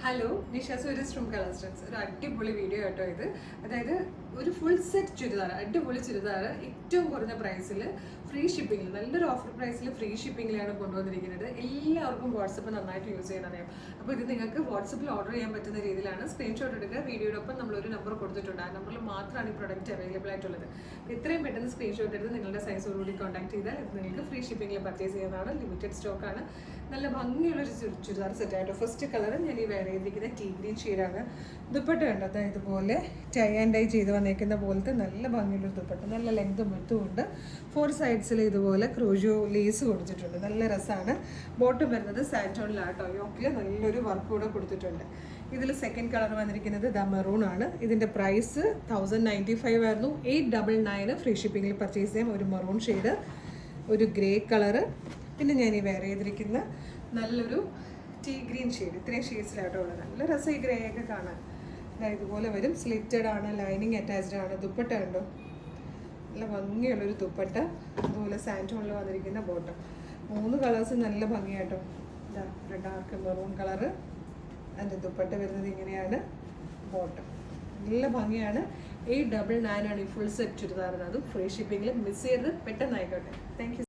Hello Nisha's ഒരു stream colours ഒരു അടിപൊളി വീഡിയോ കേട്ടോ ഇത്. അതായത് ഒരു ഫുൾ സെറ്റ് ചുരിദാർ, അടിപൊളി ചുരിദാർ ഏറ്റവും കുറഞ്ഞ പ്രൈസിൽ ഫ്രീ ഷിപ്പിംഗിൽ, നല്ലൊരു ഓഫർ പ്രൈസിൽ ഫ്രീ ഷിപ്പിംഗിലാണ് കൊണ്ടുവന്നിരിക്കുന്നത്. എല്ലാവർക്കും വാട്സപ്പ് നന്നായിട്ട് യൂസ് ചെയ്യാൻ അറിയാം. അപ്പോൾ ഇത് നിങ്ങൾക്ക് വാട്സപ്പിൽ ഓർഡർ ചെയ്യാൻ പറ്റുന്ന രീതിയിലാണ്. സ്ക്രീൻഷോട്ട് എടുക്കുക. വീഡിയോടൊപ്പം നമ്മളൊരു നമ്പർ കൊടുത്തിട്ടുണ്ട്. ആ നമ്പറിൽ മാത്രമാണ് ഈ പ്രൊഡക്റ്റ് അവൈലബിൾ ആയിട്ടുള്ളത്. എത്രയും പെട്ടെന്ന് സ്ക്രീൻഷോട്ട് എടുത്ത് നിങ്ങളുടെ സൈസോടുകൂടി കോൺടാക്ട് ചെയ്താൽ ഇത് നിങ്ങൾക്ക് ഫ്രീ ഷിപ്പിംഗിൽ പർച്ചേസ് ചെയ്യുന്നതാണ്. ലിമിറ്റഡ് സ്റ്റോക്കാണ്. നല്ല ഭംഗിയുള്ളൊരു ചുരിദാർ സെറ്റായിട്ട് ഫസ്റ്റ് കളർ ഞാൻ ഈ വേറെ ചെയ്തിരിക്കുന്ന ടീ ഗ്രീൻ ഷെയ്ഡാണ്. ദുപ്പട്ട ഉണ്ട്, അതായത് ഇതുപോലെ ടൈ ആൻഡ് ഡൈ ചെയ്ത് വന്നേക്കുന്ന പോലത്തെ നല്ല ഭംഗിയുള്ളൊരു ദുപ്പട്ട, നല്ല ലെങ്തും വിട്ടും ഉണ്ട്. 4 സൈഡ്സിൽ ഇതുപോലെ ക്രോജോ ലേസ് കൊടുത്തിട്ടുണ്ട്, നല്ല രസമാണ്. ബോട്ടം വരുന്നത് സാൻറ്റോണിലാട്ടോ. യോക്കിൽ നല്ലൊരു വർക്ക് കൂടെ കൊടുത്തിട്ടുണ്ട്. ഇതിൽ സെക്കൻഡ് കളർ വന്നിരിക്കുന്നത് ദ മെറൂൺ ആണ്. ഇതിൻ്റെ പ്രൈസ് 1095 ആയിരുന്നു. 899 ഫ്രീ ഷിപ്പിങ്ങിൽ പർച്ചേസ് ചെയ്യാം. ഒരു മെറൂൺ ഷെയ്ഡ്, ഒരു ഗ്രേ കളറ്, പിന്നെ ഞാൻ ഈ വേറെ ചെയ്തിരിക്കുന്ന നല്ലൊരു ടീ ഗ്രീൻ ഷെയ്ഡ്. ഇത്രയും ഷെയ്ഡ്സിലാട്ടോ ഉള്ളത്. നല്ല രസം ഈ ഗ്രേ ഒക്കെ കാണാൻ. ഇതുപോലെ വരും. സ്ലിറ്റഡ് ആണ്, ലൈനിങ് അറ്റാച്ച്ഡ് ആണ്. ദുപ്പട്ട ഉണ്ടോ, നല്ല ഭംഗിയുള്ളൊരു ദുപ്പട്ട. അതുപോലെ സാൻറ്റോണിൽ വന്നിരിക്കുന്ന ബോട്ടം. 3 കളേഴ്സ് നല്ല ഭംഗിയാട്ടോ. ഇതാ ഒരു ഡാർക്ക് മെറൂൺ കളറ്, അതിൻ്റെ ദുപ്പട്ട വരുന്നത് ഇങ്ങനെയാണ്. ബോട്ടം നല്ല ഭംഗിയാണ്. 899 ആണ് ഈ ഫുൾ സെറ്റ് ചുരിദാറിന്. അതും ഫ്രീ ഷിപ്പിങ്ങിൽ. മിസ് ചെയ്ത് പെട്ടെന്ന് ആയിക്കോട്ടെ. Thank you.